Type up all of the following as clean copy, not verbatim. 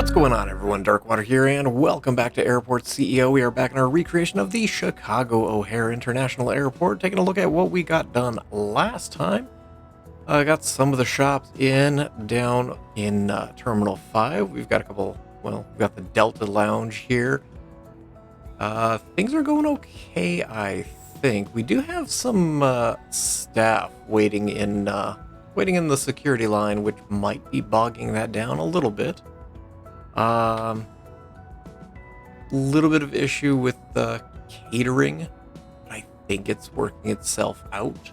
What's going on, everyone? Darkwater here, and welcome back to Airport CEO. We are back in our recreation of the Chicago O'Hare International Airport, taking a look at what we got done last time. I got some of the shops down in Terminal 5. We've got a couple, well, we've got the Delta Lounge here. Things are going okay, I think. We do have some staff waiting in the security line, which might be bogging that down a little bit. Little bit of issue with the catering, but I think it's working itself out.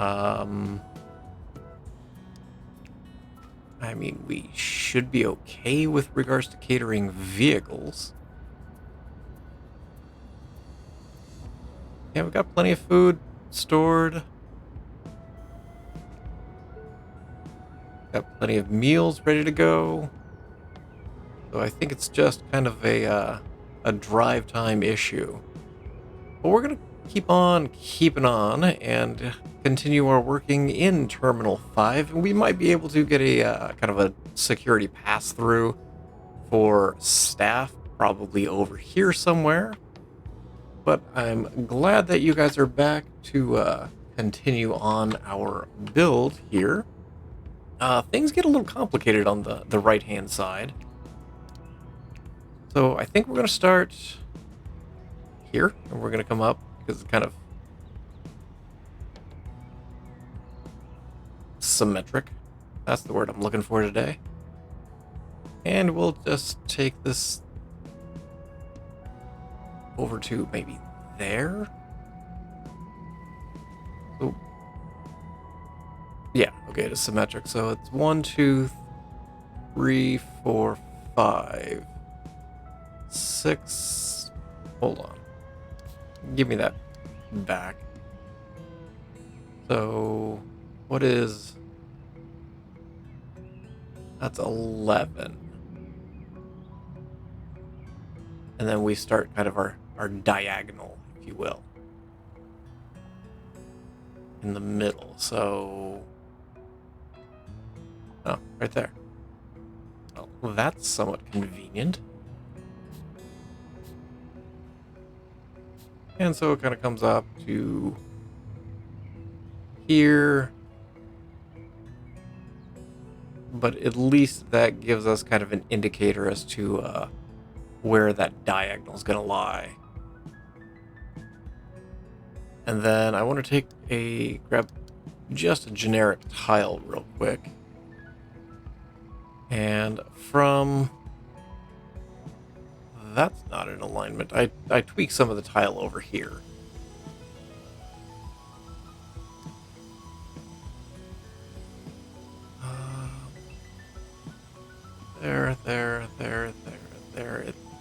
I mean, we should be okay with regards to catering vehicles. Yeah, we've got plenty of food stored. Got plenty of meals ready to go. So I think it's just kind of a drive time issue. But we're going to keep on keeping on and continue our working in Terminal 5. And we might be able to get a kind of a security pass-through for staff, probably over here somewhere. But I'm glad that you guys are back to continue on our build here. Things get a little complicated on the right-hand side. So I think we're going to start here, and we're going to come up because it's kind of symmetric. That's the word I'm looking for today. And we'll just take this over to maybe there. So, yeah, okay, it is symmetric. So it's 1, 2, 3, 4, 5, 6. Hold on. Give me that back. So, what is... That's 11. And then we start kind of our diagonal, if you will. In the middle, so... Oh, right there. Well, that's somewhat convenient. And so it kind of comes up to here. But at least that gives us kind of an indicator as to where that diagonal is going to lie. And then I want to grab just a generic tile real quick. And from... That's not in alignment. I tweak some of the tile over here. There.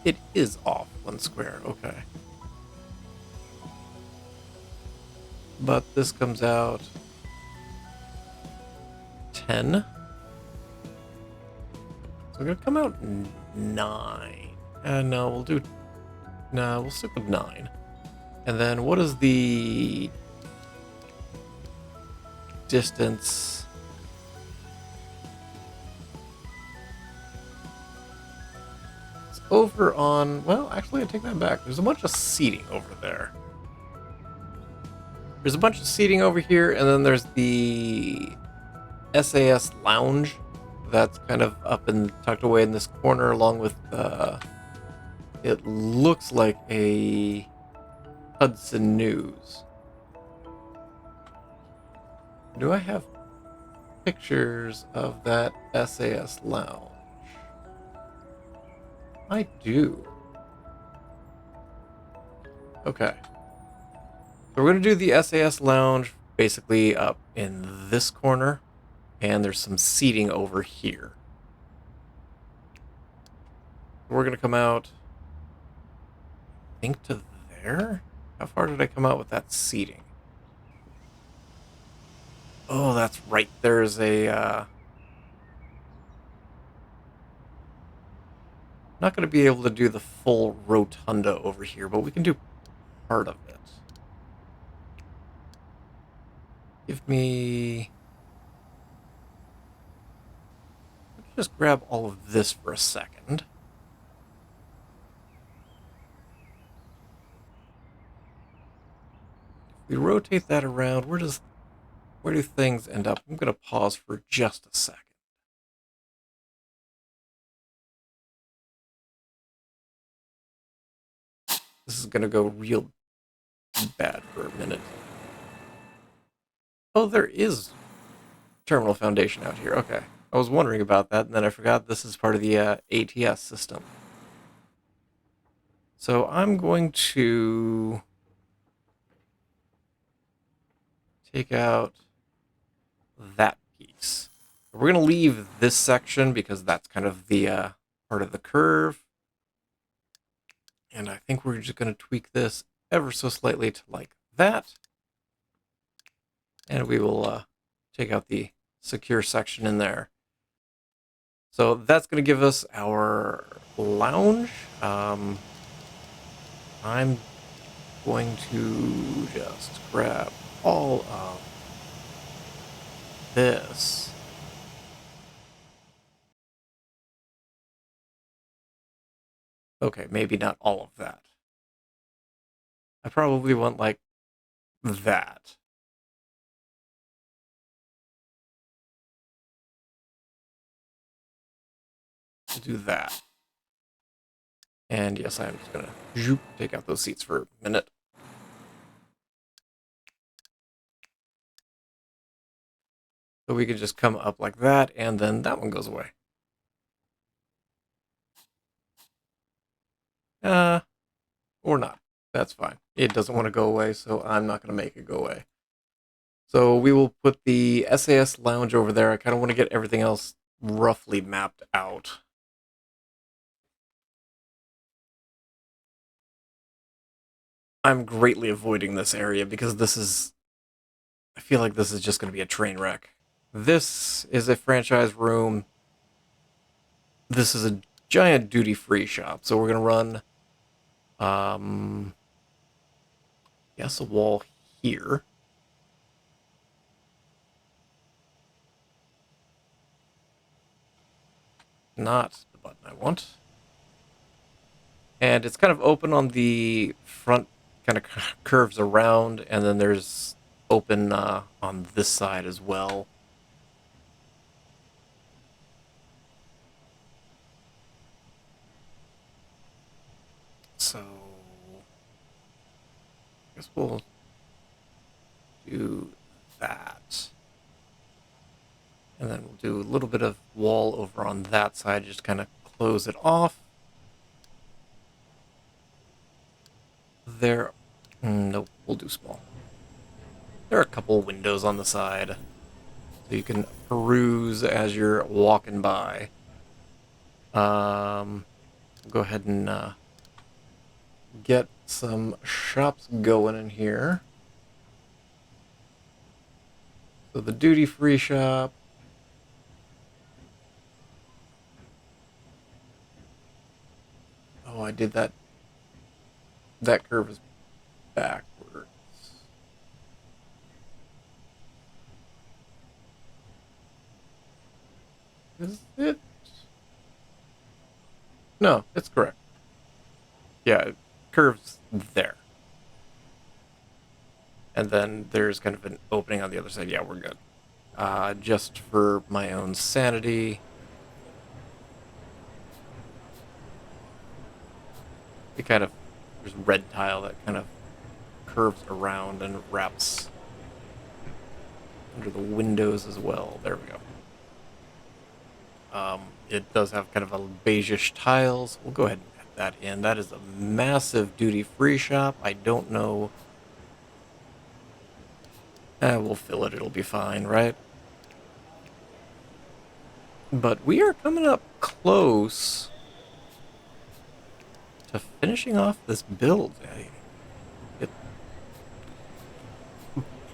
It is off 1 square. Okay. But this comes out 10. So we're going to come out 9. No, we'll stick with 9. And then what is the distance? It's over on, well, actually I take that back. There's a bunch of seating over there. There's a bunch of seating over here, and then there's the SAS lounge that's kind of up and tucked away in this corner, along with it looks like a Hudson News. Do I have pictures of that SAS lounge? I do. Okay. So we're going to do the SAS lounge basically up in this corner, and there's some seating over here. We're going to come out, I think, to there? How far did I come out with that seating? Oh, that's right. There's a... not going to be able to do the full rotunda over here, but we can do part of it. Give me... just grab all of this for a second. If we rotate that around, where do things end up? I'm going to pause for just a second. This is going to go real bad for a minute. Oh, there is terminal foundation out here. Okay. I was wondering about that, and then I forgot this is part of the ATS system. So I'm going to take out that piece. We're going to leave this section because that's kind of the part of the curve. And I think we're just going to tweak this ever so slightly to like that. And we will take out the secure section in there. So that's going to give us our lounge. I'm going to just grab all of this. Okay, maybe not all of that. I probably want like that. I'll do that. And yes, I'm just gonna take out those seats for a minute. So we could just come up like that, and then that one goes away. Or not. That's fine. It doesn't want to go away, so I'm not going to make it go away. So we will put the SAS lounge over there. I kind of want to get everything else roughly mapped out. I'm greatly avoiding this area because I feel like this is just going to be a train wreck. This is a franchise room. This is a giant duty-free shop. So we're going to run, yes, a wall here. Not the button I want. And it's kind of open on the front, kind of curves around, and then there's open on this side as well. So, I guess we'll do that. And then we'll do a little bit of wall over on that side, just kind of close it off. There, nope, we'll do small. There are a couple windows on the side, so you can peruse as you're walking by. Go ahead and get some shops going in here. So the duty-free shop. Oh, I did that. That curve is backwards. Is it? No, it's correct. Yeah, it curves there. And then there's kind of an opening on the other side. Yeah, we're good. Just for my own sanity. It kind of, there's red tile that kind of curves around and wraps under the windows as well. There we go. It does have kind of a beigeish tiles. We'll go ahead and add that in. That is a massive duty-free shop. I don't know. We'll fill it. It'll be fine, right? But we are coming up close to finishing off this build.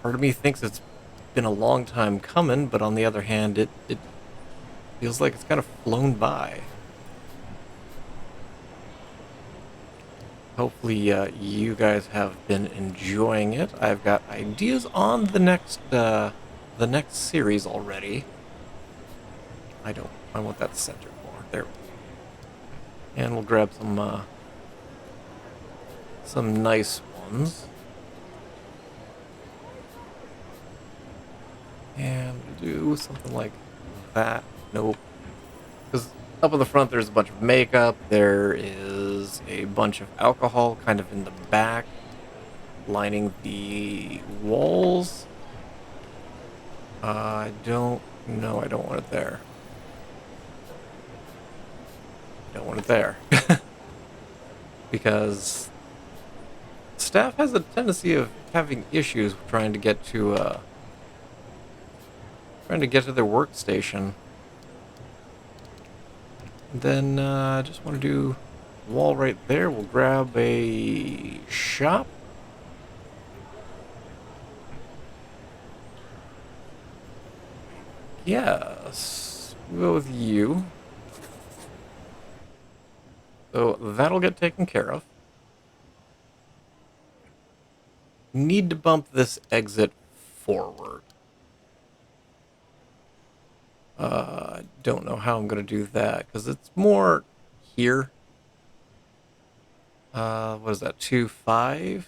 Part of me thinks it's been a long time coming, but on the other hand, it feels like it's kind of flown by. Hopefully you guys have been enjoying it. I've got ideas on the next series already. I don't I want that centered more. There we go. And we'll grab some nice ones. And we'll do something like that. Nope. Because up in the front, there's a bunch of makeup. There is a bunch of alcohol kind of in the back, lining the walls. I don't know. I don't want it there. I don't want it there. Because staff has a tendency of having issues trying to get to their workstation. And then I just want to do wall right there. We'll grab a shop. Yes, we'll go with you. So that'll get taken care of. Need to bump this exit forward. I don't know how I'm going to do that, because it's more here. What is that, 2.5?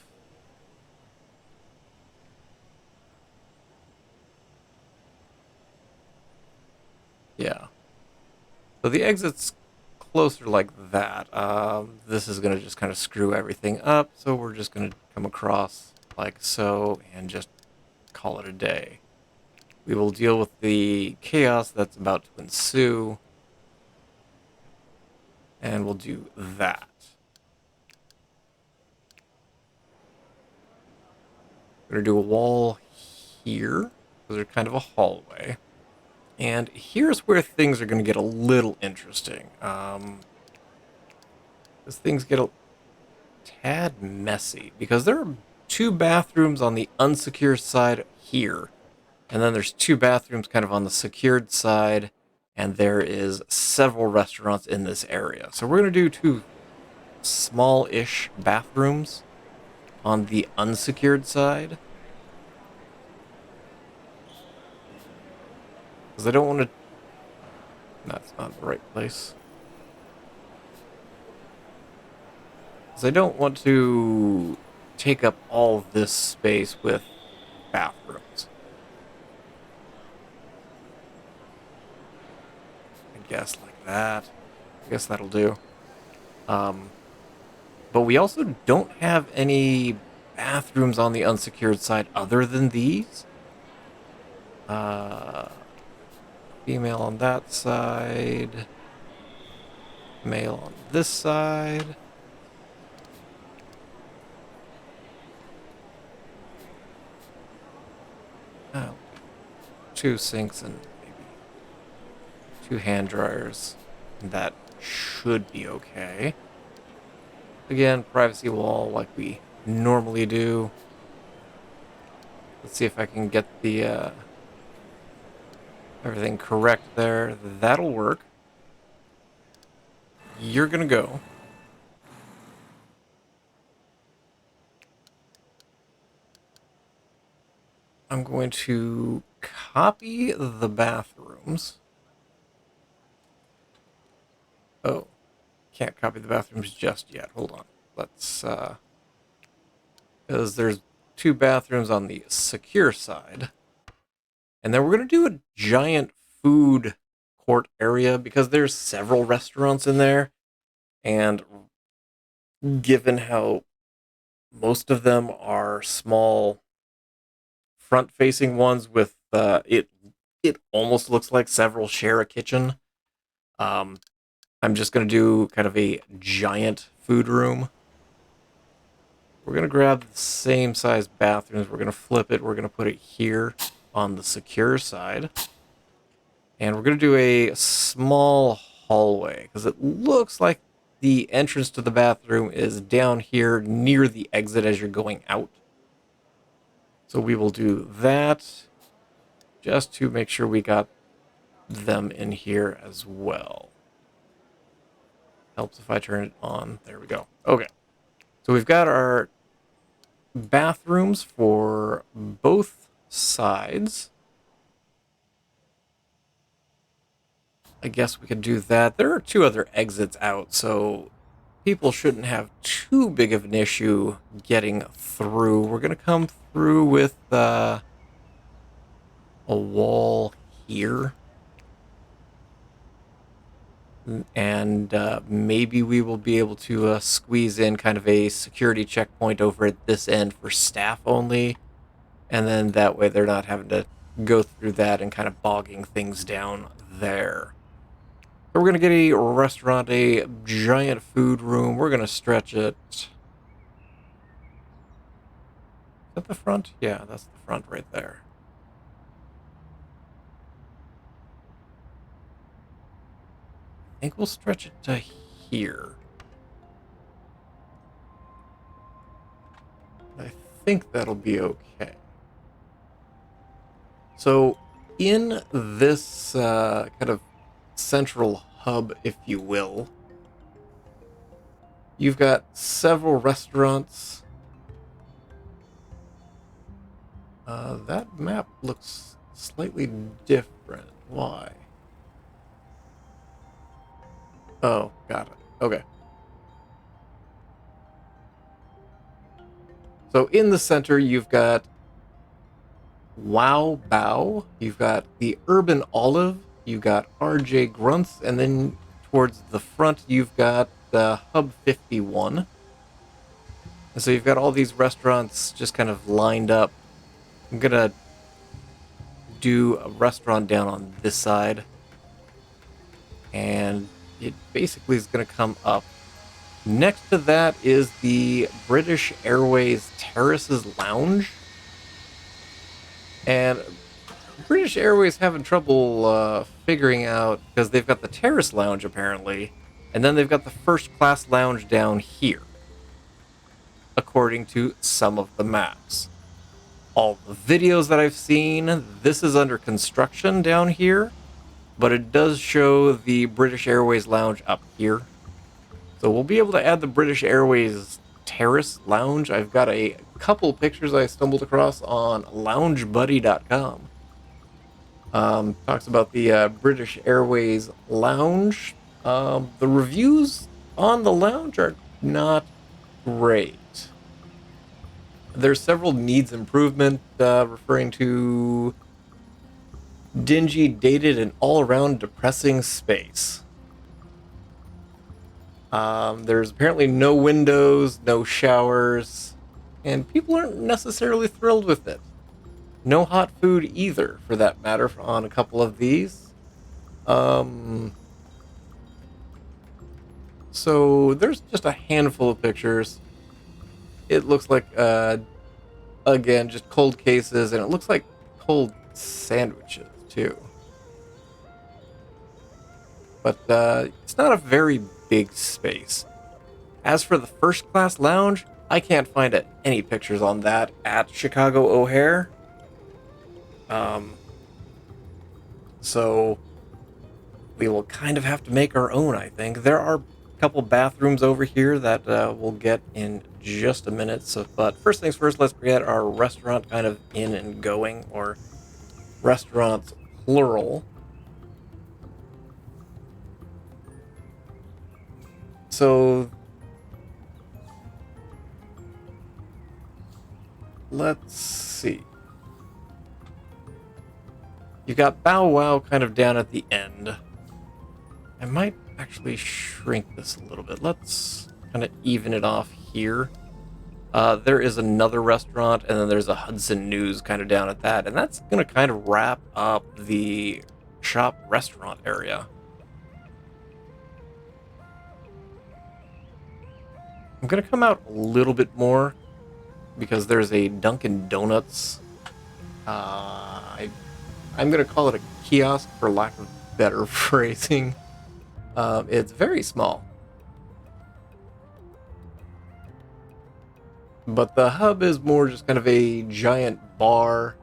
Yeah. So the exit's closer like that. This is going to just kind of screw everything up, so we're just going to come across like so and just call it a day. We will deal with the chaos that's about to ensue, and we'll do that. We're going to do a wall here, because there's kind of a hallway. And here's where things are going to get a little interesting. Because things get a tad messy, because there are 2 bathrooms on the unsecured side here. And then there's 2 bathrooms kind of on the secured side, and there is several restaurants in this area. So we're going to do 2 small-ish bathrooms on the unsecured side. Because I don't want to... That's not the right place. Because I don't want to take up all this space with bathrooms. I guess like that. I guess that'll do. But we also don't have any bathrooms on the unsecured side other than these. Female on that side. Male on this side. Oh, 2 sinks and maybe 2 hand dryers. That should be okay. Again, privacy wall like we normally do. Let's see if I can get the everything correct there. That'll work. You're gonna go. I'm going to copy the bathrooms. Oh, can't copy the bathrooms just yet. Hold on. Let's, because there's 2 bathrooms on the secure side. And then we're going to do a giant food court area because there's several restaurants in there. And given how most of them are small front-facing ones with it almost looks like several share a kitchen. I'm just going to do kind of a giant food room. We're going to grab the same size bathrooms. We're going to flip it. We're going to put it here on the secure side. And we're going to do a small hallway because it looks like the entrance to the bathroom is down here near the exit as you're going out. So we will do that just to make sure we got them in here as well. Helps if I turn it on. There we go. Okay. So we've got our bathrooms for both sides. I guess we could do that. There are 2 other exits out, so people shouldn't have too big of an issue getting through. We're going to come through with a wall here. And maybe we will be able to squeeze in kind of a security checkpoint over at this end for staff only. And then that way they're not having to go through that and kind of bogging things down there. So we're going to get a restaurant, a giant food room. We're going to stretch it. Is that the front? Yeah, that's the front right there. I think we'll stretch it to here. I think that'll be okay. So in this kind of central hub, if you will, you've got several restaurants. That map looks slightly different. Why? Oh, got it. Okay. So in the center, you've got Wow Bao, you've got the Urban Olive, you've got RJ Grunts, and then towards the front, you've got the Hub 51. And so you've got all these restaurants just kind of lined up. I'm gonna do a restaurant down on this side, and it basically is gonna come up. Next to that is the British Airways Terraces Lounge. And British Airways having trouble figuring out, because they've got the Terrace Lounge apparently, and then they've got the first class lounge down here, according to some of the maps. All the videos that I've seen, this is under construction down here, but it does show the British Airways Lounge up here. So we'll be able to add the British Airways Terrace Lounge. I've got a couple pictures I stumbled across on loungebuddy.com. Talks about the British Airways Lounge. The reviews on the lounge are not great. There's several needs improvement, referring to dingy, dated, and all-around depressing space. There's apparently no windows, no showers, and people aren't necessarily thrilled with it. No hot food either, for that matter, on a couple of these. So there's just a handful of pictures. It looks like, again, just cold cases, and it looks like cold sandwiches, too. But it's not a very big space. As for the first class lounge, I can't find any pictures on that at Chicago O'Hare. So we will kind of have to make our own, I think. There are a couple bathrooms over here that we'll get in just a minute. So, but first things first, let's get our restaurant kind of in and going, or restaurants plural. So let's see. You've got Bow Wow kind of down at the end. I might actually shrink this a little bit. Let's kind of even it off here. There is another restaurant, and then there's a Hudson News kind of down at that. And that's going to kind of wrap up the shop restaurant area. I'm going to come out a little bit more because there's a Dunkin' Donuts. I'm going to call it a kiosk for lack of better phrasing. It's very small. But the hub is more just kind of a giant bar.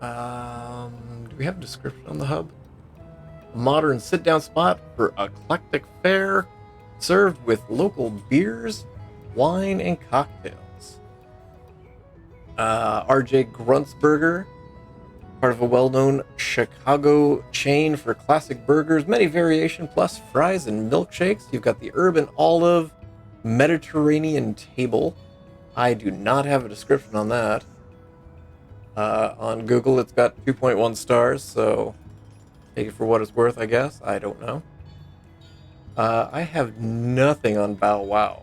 Do we have a description on the hub? A modern sit-down spot for eclectic fare, served with local beers, wine, and cocktails. RJ Grunt's Burger, part of a well-known Chicago chain for classic burgers, many variation, plus fries and milkshakes. You've got the Urban Olive Mediterranean Table. I do not have a description on that. On Google, it's got 2.1 stars, so take it for what it's worth, I guess. I don't know. I have nothing on Bow Wow,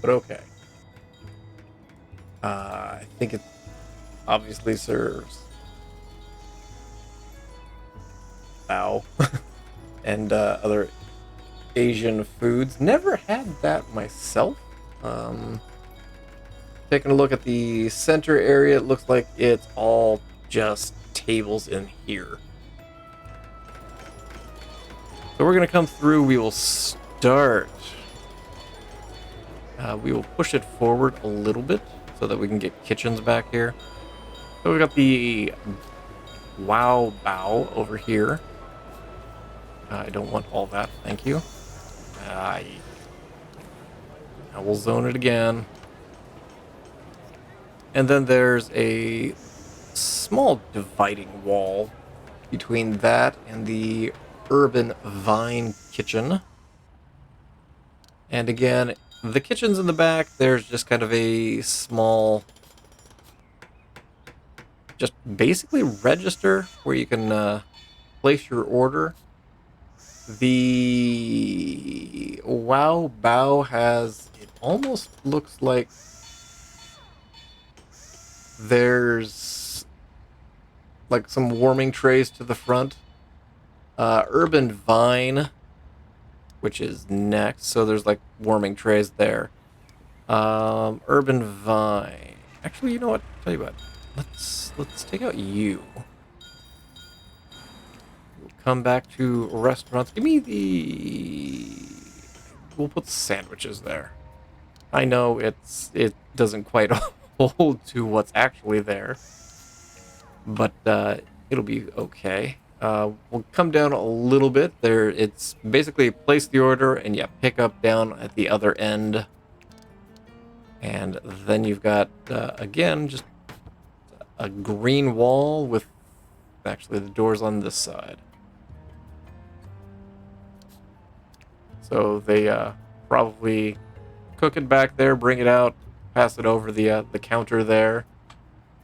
but okay. I think it obviously serves Bao and other Asian foods. Never had that myself. Taking a look at the center area, it looks like it's all just tables in here. So we're going to come through. We will start. We will push it forward a little bit so that we can get kitchens back here. So we've got the Wow Bao over here. I don't want all that, thank you. I will zone it again. And then there's a small dividing wall between that and the Urban Vine Kitchen. And again, the kitchen's in the back. There's just kind of a small, just basically register where you can place your order. The Wow Bao has, it almost looks like there's like some warming trays to the front. Urban Vine, which is next, so there's like warming trays there. Urban Vine. Actually, you know what? Tell you what. Let's take out you. We'll come back to restaurants. Give me the. We'll put sandwiches there. I know it doesn't quite hold to what's actually there, but it'll be okay. We'll come down a little bit. There, it's basically place the order and yeah, pick up down at the other end. And then you've got, again, just a green wall with actually the doors on this side. So they probably cook it back there, bring it out, pass it over the counter there.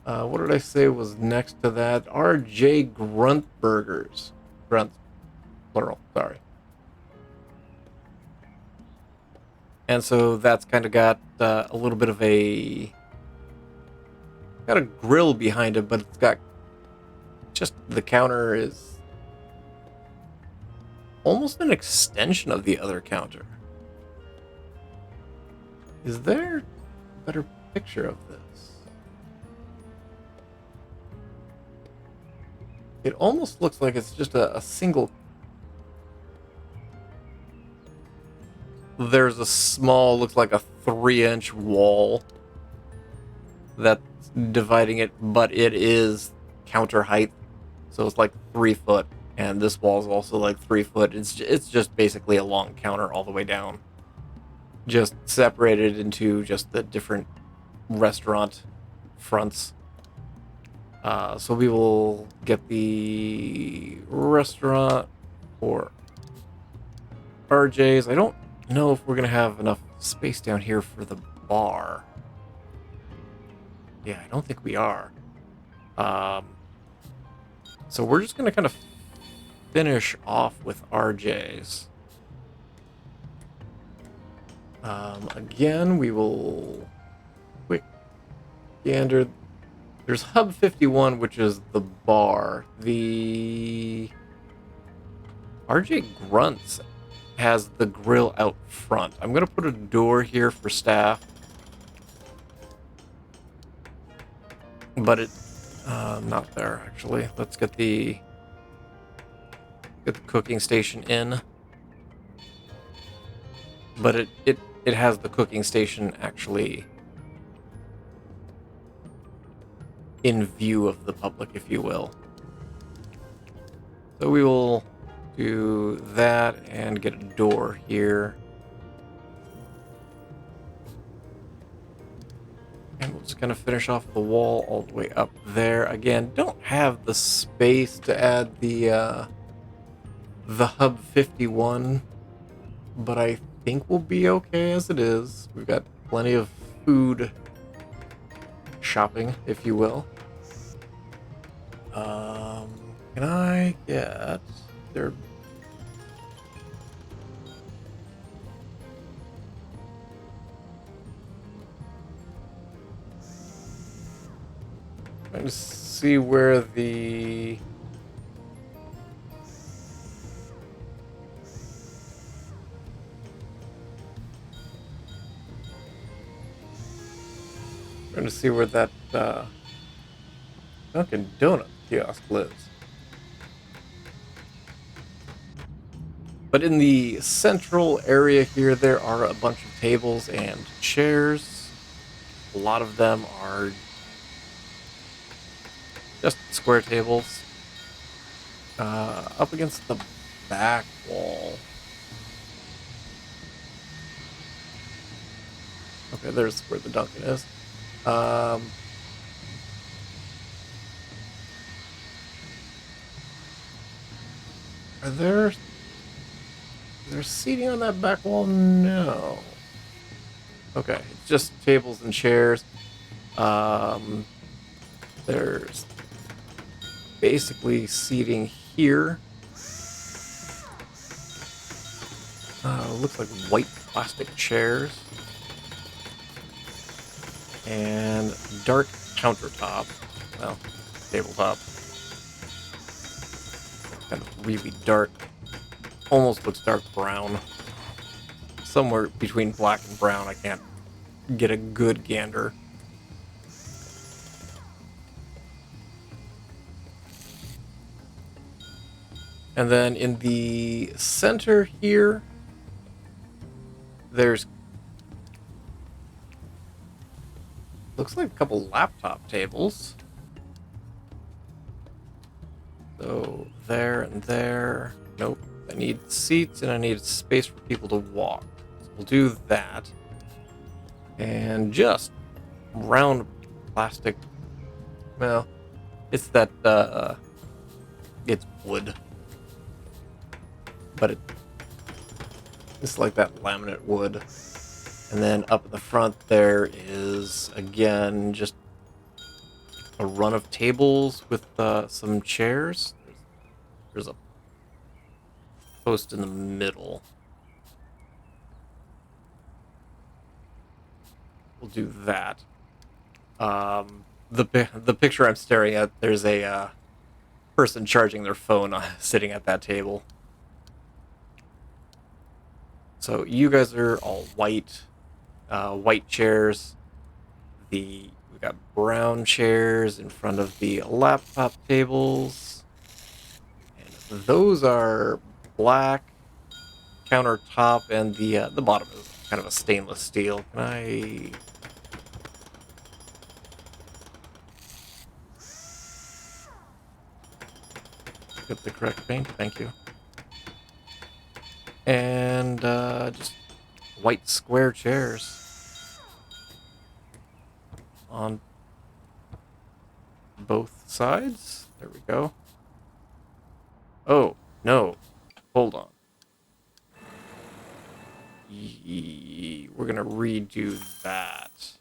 What did I say was next to that? RJ Grunt Burgers. Grunt, plural, sorry. And so that's kind of got a little bit of a grill behind it, but it's got just the counter is almost an extension of the other counter. Is there a better picture of this? It almost looks like it's just a single. There's a small, looks like a 3-inch wall that's dividing it, but it is counter height, so it's like 3 foot, and this wall is also like 3 foot. It's just basically a long counter all the way down, just separated into just the different restaurant fronts. So we will get the restaurant or RJ's. I don't know if we're going to have enough space down here for the bar. Yeah, I don't think we are. So we're just going to kind of finish off with RJ's. Again, we will quick gander. There's Hub 51, which is the bar. The RJ Grunts has the grill out front. I'm going to put a door here for staff. But it, not there, actually. Let's get the cooking station in. But it has the cooking station actually in view of the public, if you will. So we will do that and get a door here. And we'll just kind of finish off the wall all the way up there. Again, don't have the space to add the Hub 51, but I think we'll be okay as it is. We've got plenty of food shopping, if you will. Can I get their... Trying to see where the... Trying to see where that Dunkin' Donut kiosk lives. But in the central area here, there are a bunch of tables and chairs. A lot of them are just square tables. Up against the back wall. Okay, there's where the Dunkin' is. Are there... Is there seating on that back wall? No. Okay, it's just tables and chairs. There's basically seating here. Looks like white plastic chairs. And dark countertop. Well, tabletop. Kind of really dark. Almost looks dark brown. Somewhere between black and brown. I can't get a good gander. And then in the center here, there's... looks like a couple laptop tables. So there and there. Nope. I need seats and I need space for people to walk. So we'll do that. And just round plastic. Well, it's that, it's wood. But it's like that laminate wood. And then up at the front there is, again, just a run of tables with some chairs. There's a post in the middle. We'll do that. The picture I'm staring at, there's a person charging their phone sitting at that table. So you guys are all white, white chairs. We got brown chairs in front of the laptop tables. And those are black countertop, and the bottom is kind of a stainless steel. Can I... get the correct paint? Thank you. And just white square chairs on both sides. There we go. Oh, no. Hold on. We're going to redo that.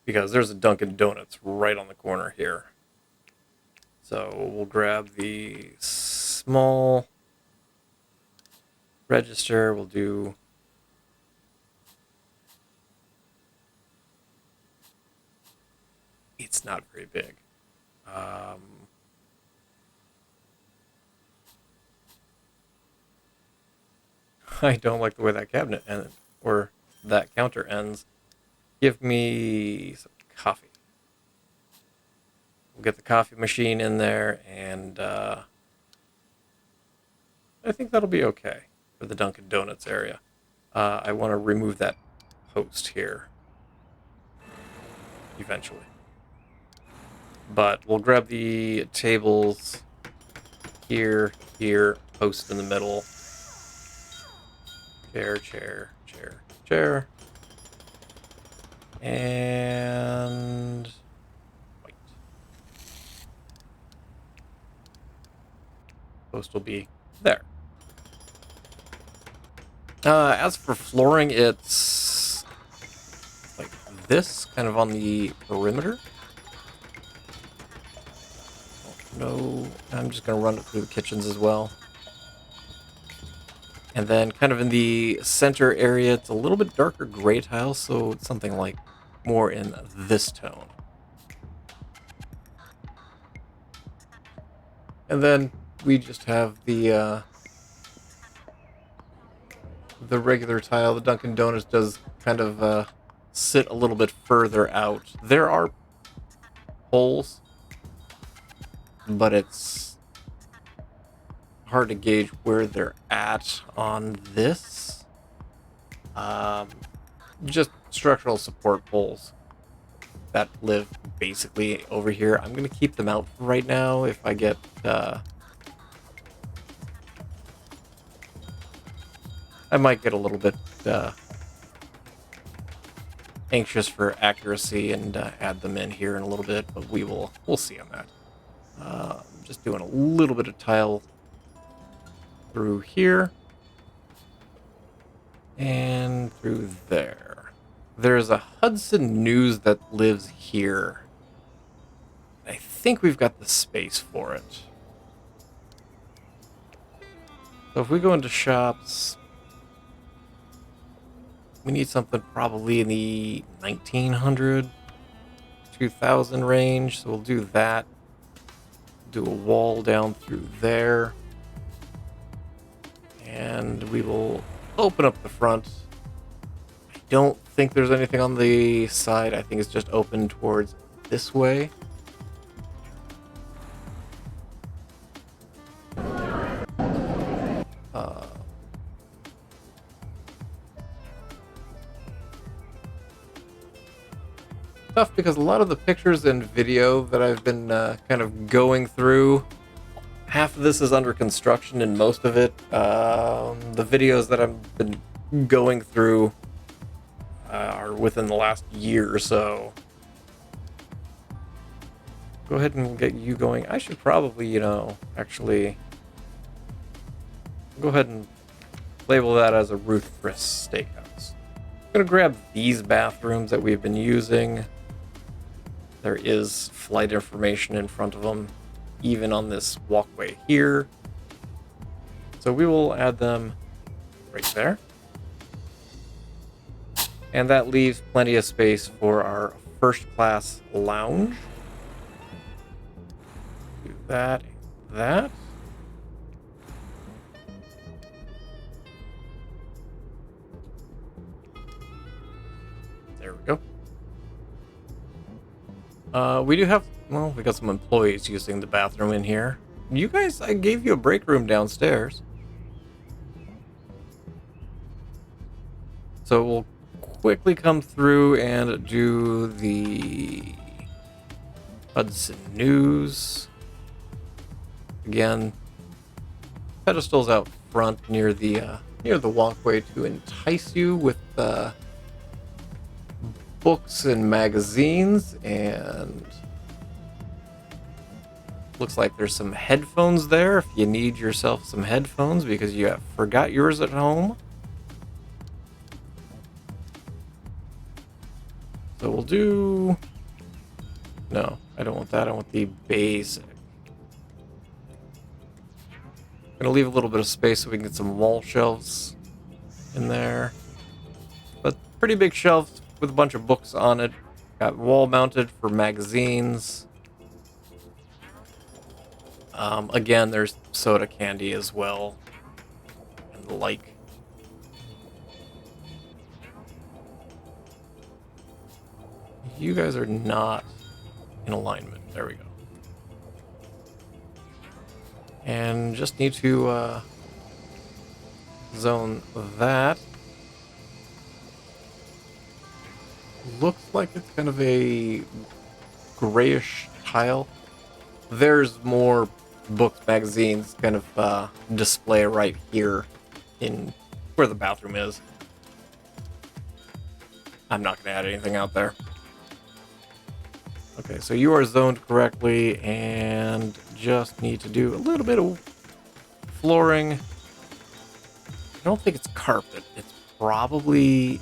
Because there's a Dunkin' Donuts right on the corner here. So we'll grab the small register. We'll do... It's not very big. I don't like the way that cabinet ends, or that counter ends. Give me some coffee. We'll get the coffee machine in there, and I think that'll be okay for the Dunkin' Donuts area. I want to remove that post here eventually. But we'll grab the tables here, post in the middle. Chair, chair, chair, chair. And white. Post will be there. As for flooring, it's like this, kind of on the perimeter. No, I'm just going to run it through the kitchens as well. And then kind of in the center area, it's a little bit darker gray tile, so it's something like more in this tone. And then we just have the regular tile. The Dunkin' Donuts does kind of sit a little bit further out. There are holes, but it's hard to gauge where they're at on this. Just structural support poles that live basically over here. I'm going to keep them out for right now. If I get I might get a little bit anxious for accuracy and add them in here in a little bit, but we'll see on that. Just doing a little bit of tile through here and through there. There's a Hudson News that lives here. I think we've got the space for it. So if we go into shops, we need something probably in the 1900, 2000 range. So we'll do that. Do a wall down through there. And we will open up the front. I don't think there's anything on the side. I think it's just open towards this way. Tough because a lot of the pictures and video that I've been kind of going through, half of this is under construction and most of it, the videos that I've been going through are within the last year or so. Go ahead and get you going. I should probably, actually go ahead and label that as a Ruth Chris Steakhouse. I'm going to grab these bathrooms that we've been using. There is flight information in front of them, even on this walkway here. So we will add them right there. And that leaves plenty of space for our first class lounge. Do that, that. There we go. We do have, well, we got some employees using the bathroom in here. You guys, I gave you a break room downstairs. So we'll quickly come through and do the Hudson News. Again, pedestals out front near the walkway to entice you with books and magazines, and looks like there's some headphones there if you need yourself some headphones because you have forgot yours at home. So we'll do... No, I don't want that. I want the basic. I'm gonna leave a little bit of space so we can get some wall shelves in there. But pretty big shelves with a bunch of books on it. Got wall mounted for magazines. Again, there's soda candy as well, and the like. You guys are not in alignment. There we go. And just need to zone that. Looks like it's kind of a grayish tile. There's more books, magazines, kind of display right here in where the bathroom is. I'm not going to add anything out there. Okay, so you are zoned correctly and just need to do a little bit of flooring. I don't think it's carpet. It's probably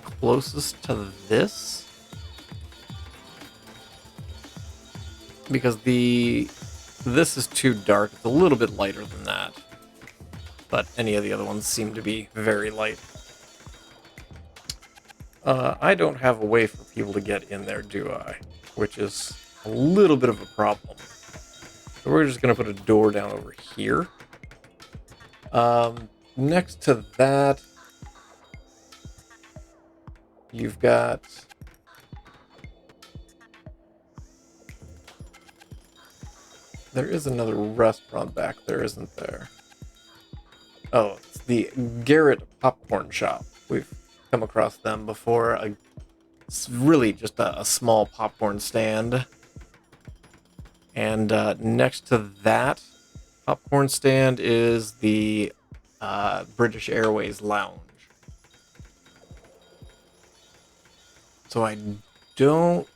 closest to this. Because this is too dark. It's a little bit lighter than that. But any of the other ones seem to be very light. I don't have a way for people to get in there, do I? Which is a little bit of a problem. So we're just going to put a door down over here. Next to that, you've got... There is another restaurant back there, isn't there? Oh, it's the Garrett Popcorn Shop. We've come across them before. It's really just a small popcorn stand. And next to that popcorn stand is the British Airways Lounge. So I don't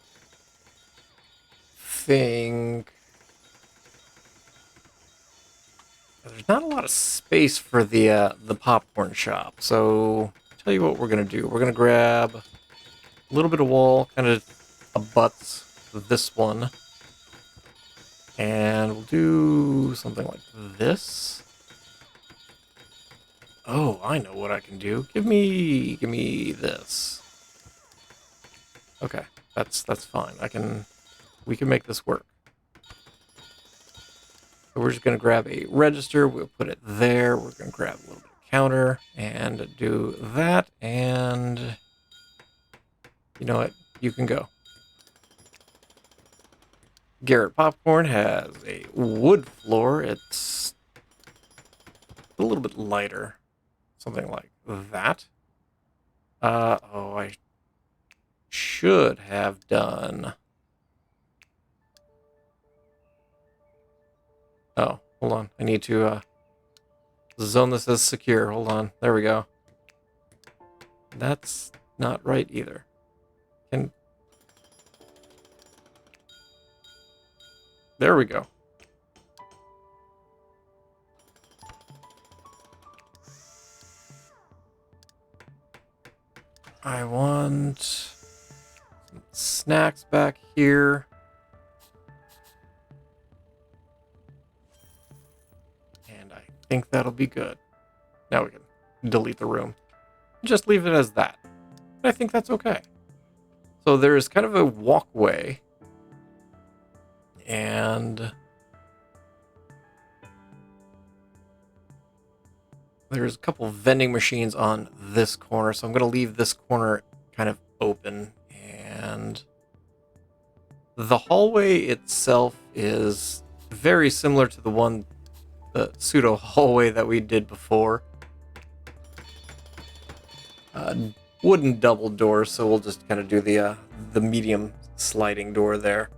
think... There's not a lot of space for the popcorn shop. So tell you what we're going to do. We're going to grab a little bit of wall, kind of abuts this one. And we'll do something like this. Oh, I know what I can do. Give me this. Okay, that's fine. We can make this work. So we're just gonna grab a register. We'll put it there. We're gonna grab a little bit of counter and do that. And you know what? You can go. Garrett Popcorn has a wood floor. It's a little bit lighter. Something like that. Oh, I should have done... Oh, hold on. I need to zone this as secure. Hold on. There we go. That's not right either. There we go. I want some snacks back here. And I think that'll be good. Now we can delete the room. Just leave it as that. I think that's okay. So there's kind of a walkway. And there's a couple of vending machines on this corner, so I'm going to leave this corner kind of open. And the hallway itself is very similar to the pseudo hallway that we did before. Wooden double doors, so we'll just kind of do the medium sliding door there.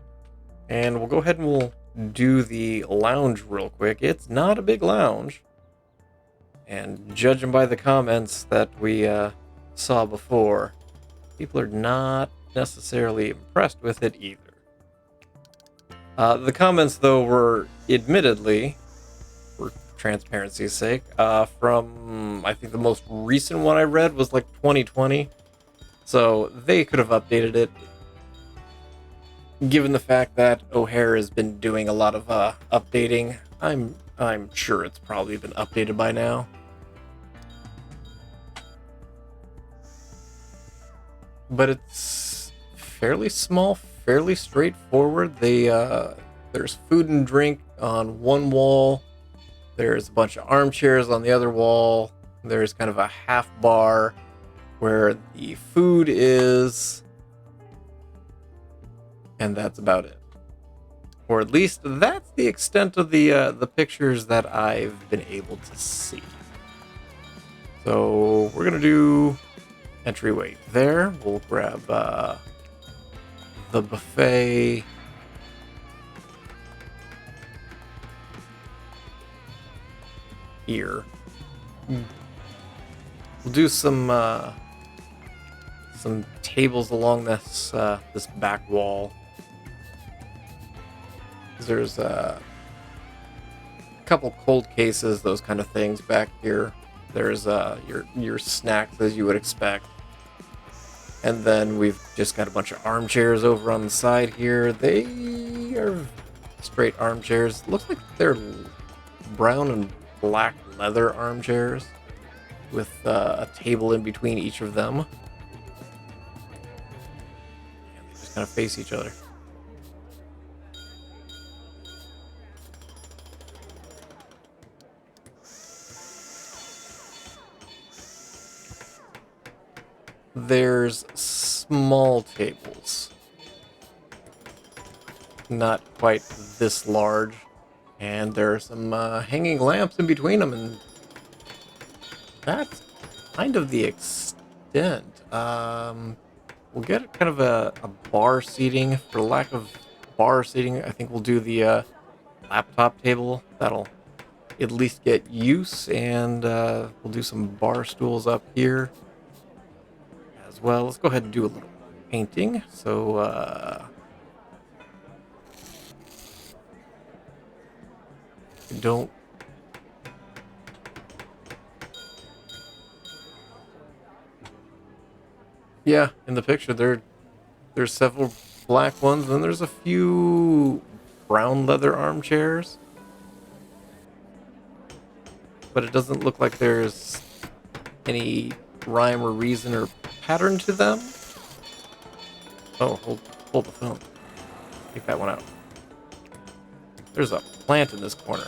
And we'll go ahead and we'll do the lounge real quick. It's not a big lounge. And judging by the comments that we saw before, people are not necessarily impressed with it either. The comments, though, were admittedly, for transparency's sake, from, I think the most recent one I read was like 2020. So they could have updated it. Given the fact that O'Hare has been doing a lot of updating, I'm sure it's probably been updated by now. But it's fairly small, fairly straightforward. There's food and drink on one wall. There's a bunch of armchairs on the other wall. There's kind of a half bar where the food is. And that's about it. Or at least that's the extent of the pictures that I've been able to see. So we're gonna do entryway there. We'll grab the buffet. Here. We'll do some some tables along this this back wall. There's a couple cold cases, those kind of things back here. There's your snacks as you would expect. And then we've just got a bunch of armchairs over on the side here. They are straight armchairs. Looks like they're brown and black leather armchairs with a table in between each of them. And they just kind of face each other. There's small tables. Not quite this large. And there are some hanging lamps in between them, and that's kind of the extent. We'll get kind of a bar seating. For lack of bar seating, I think we'll do the laptop table. That'll at least get use, and we'll do some bar stools up here as well. Let's go ahead and do a little painting. So, don't... Yeah, in the picture there's several black ones, then there's a few brown leather armchairs. But it doesn't look like there's any rhyme or reason or pattern to them. Oh, hold the phone. Take that one out. There's a plant in this corner.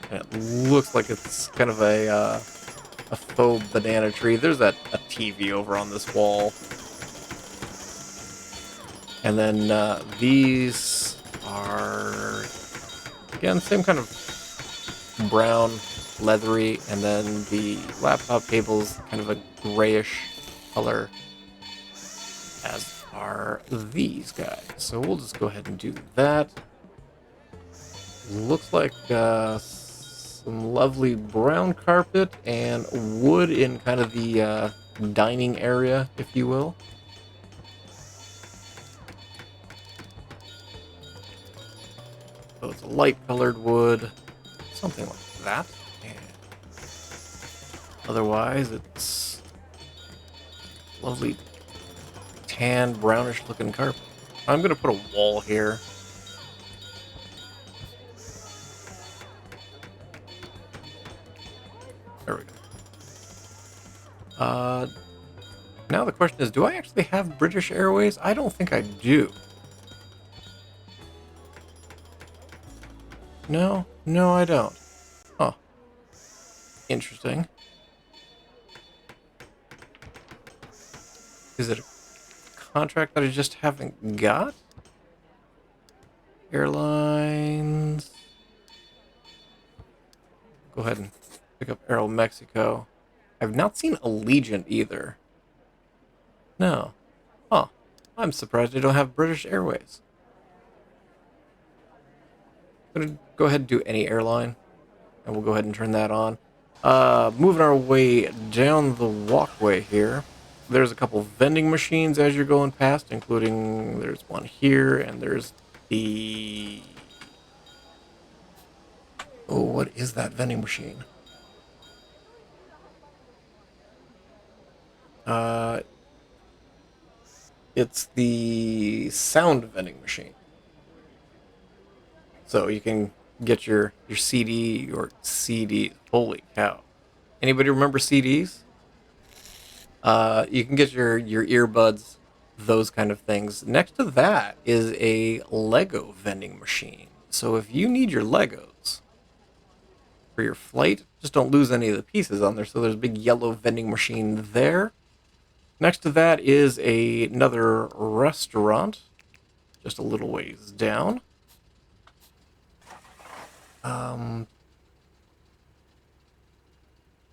And it looks like it's kind of a faux banana tree. There's a TV over on this wall. And then these are, again, same kind of brown, leathery, and then the laptop table's kind of a grayish color, as are these guys. So we'll just go ahead and do that. Looks like some lovely brown carpet and wood in kind of the dining area, if you will. So it's a light colored wood, something like that. And otherwise, it's lovely tan, brownish looking carpet. I'm going to put a wall here. There we go. Now the question is, do I actually have British Airways? I don't think I do. No, I don't. Huh. Interesting. Is it a contract that I just haven't got? Airlines. Go ahead and pick up Aero Mexico. I've not seen Allegiant either. No. Huh. I'm surprised I don't have British Airways. I'm going to go ahead and do any airline. And we'll go ahead and turn that on. Moving our way down the walkway here. There's a couple vending machines as you're going past, including there's one here, and there's the... Oh, what is that vending machine? It's the sound vending machine. So you can get your CD or CD. Holy cow. Anybody remember CDs? You can get your earbuds, those kind of things. Next to that is a Lego vending machine. So if you need your Legos for your flight, just don't lose any of the pieces on there. So there's a big yellow vending machine there. Next to that is another restaurant, just a little ways down.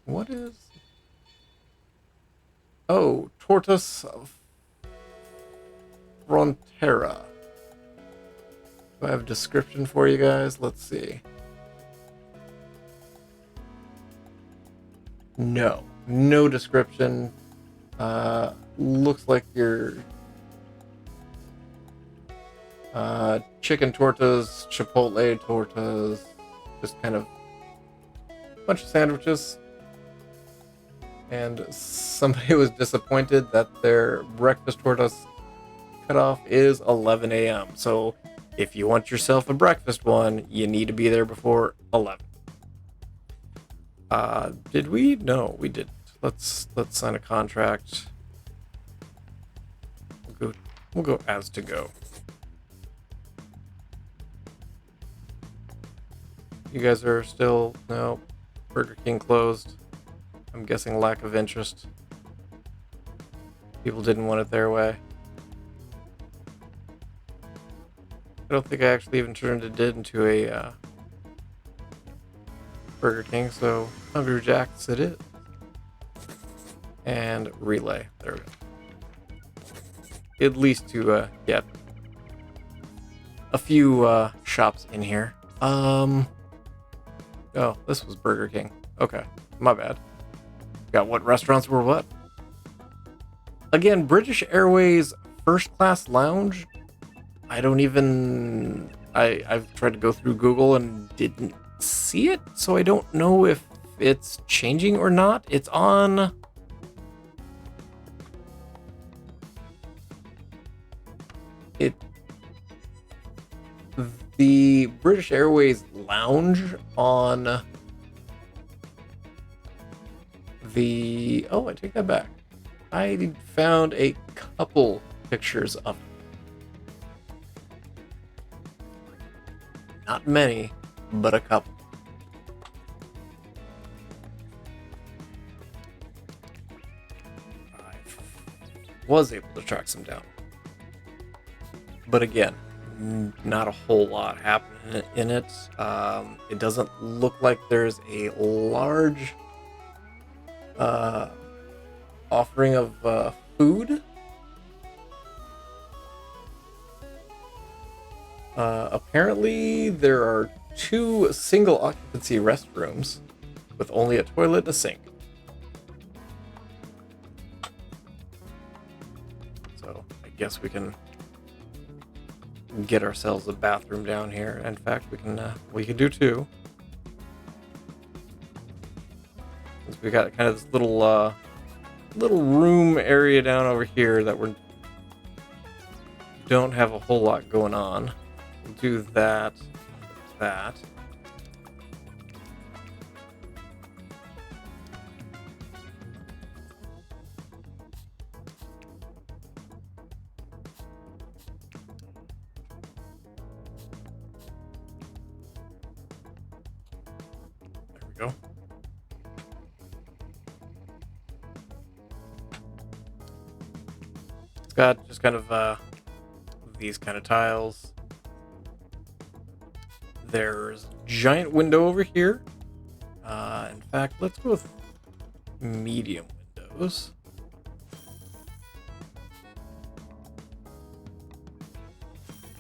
What is... Oh, Tortas Frontera. Do I have a description for you guys? Let's see. No description. Looks like your chicken tortas, chipotle tortas, just kind of a bunch of sandwiches. And somebody was disappointed that their breakfast tortas cutoff is 11 a.m. So if you want yourself a breakfast one, you need to be there before 11. Did we? No, we didn't. Let's sign a contract. We'll go as to go. You guys are still no. Burger King closed. I'm guessing lack of interest. People didn't want it their way. I don't think I actually even turned it into a Burger King, so Hungry Jack's it is. And relay. There we go. At least to get a few shops in here. Oh, this was Burger King. Okay, my bad. Got what restaurants were what? Again, British Airways first class lounge. I don't even. I've tried to go through Google and didn't see it, so I don't know if it's changing or not. It's on. The British Airways lounge on the. Oh, I take that back. I found a couple pictures of it. Not many, but a couple. I was able to track some down. But again, not a whole lot happening in it. It doesn't look like there's a large offering of food. Apparently, there are 2 single occupancy restrooms with only a toilet and a sink. So I guess we can get ourselves a bathroom down here. In fact, we can do 2. Since we got kind of this little room area down over here that we don't have a whole lot going on. We'll do that. That. There we go. It's got just kind of these kind of tiles. There's a giant window over here. In fact, let's go with medium windows.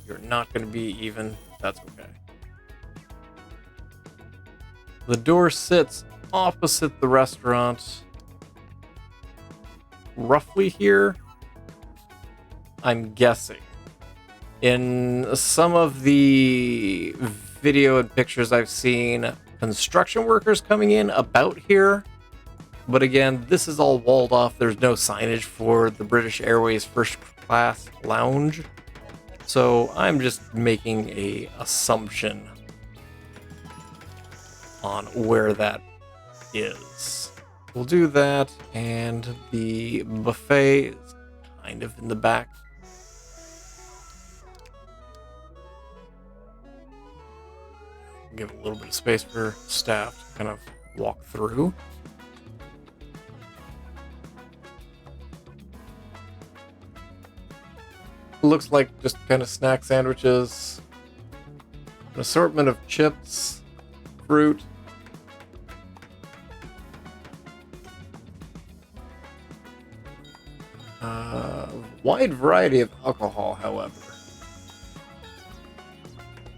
You're not going to be even. That's okay. The door sits opposite the restaurant. Roughly here. I'm guessing. In some of the video and pictures I've seen, construction workers coming in about here. But again, this is all walled off. There's no signage for the British Airways first class lounge. So I'm just making a assumption on where that is. We'll do that, and the buffet is kind of in the back. Give a little bit of space for staff to kind of walk through. Looks like just kind of snack sandwiches, an assortment of chips, fruit. Wide variety of alcohol, however.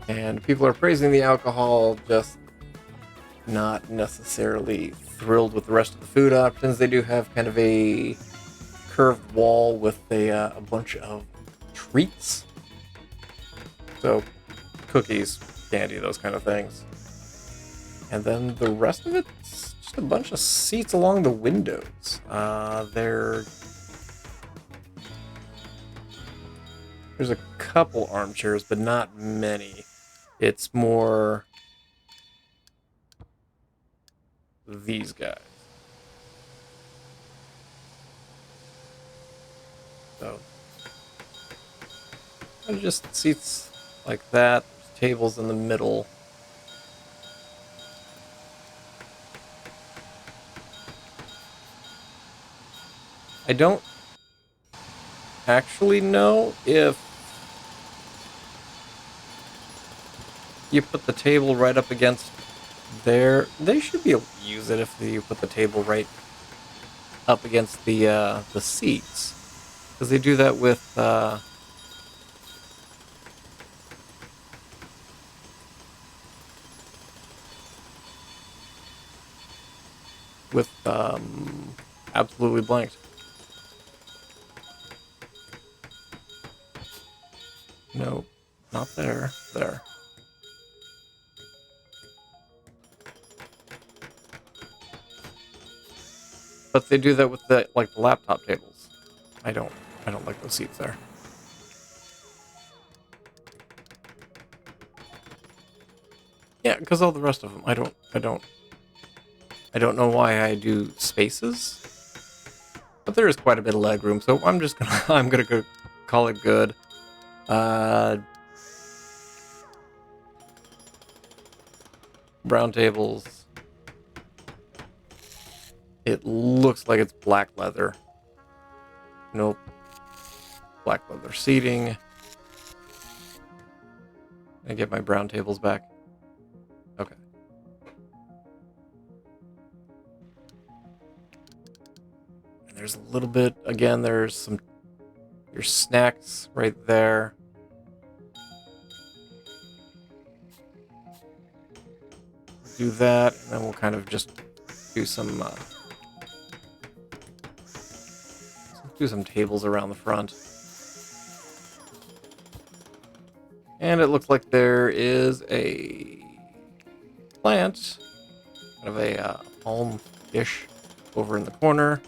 And people are praising the alcohol, just not necessarily thrilled with the rest of the food options. They do have kind of a curved wall with a bunch of treats. So cookies, candy, those kind of things. And then the rest of it's just a bunch of seats along the windows. There's a couple armchairs, but not many. It's more these guys. So, and just seats like that. There's tables in the middle. I don't actually know if you put the table right up against there. They should be able to use it if you put the table right up against the seats, because they do that with absolutely blanked. No, not there. There. But they do that with the laptop tables. I don't like those seats there. Yeah, because all the rest of them, I don't know why I do spaces, but there is quite a bit of leg room, so I'm gonna go call it good. Brown tables. It looks like it's black leather. Nope. Black leather seating. I get my brown tables back. Okay. And there's a little bit, again, there's your snacks right there. Do that, and then we'll kind of just do some tables around the front. And it looks like there is a plant, kind of a palm-ish, over in the corner.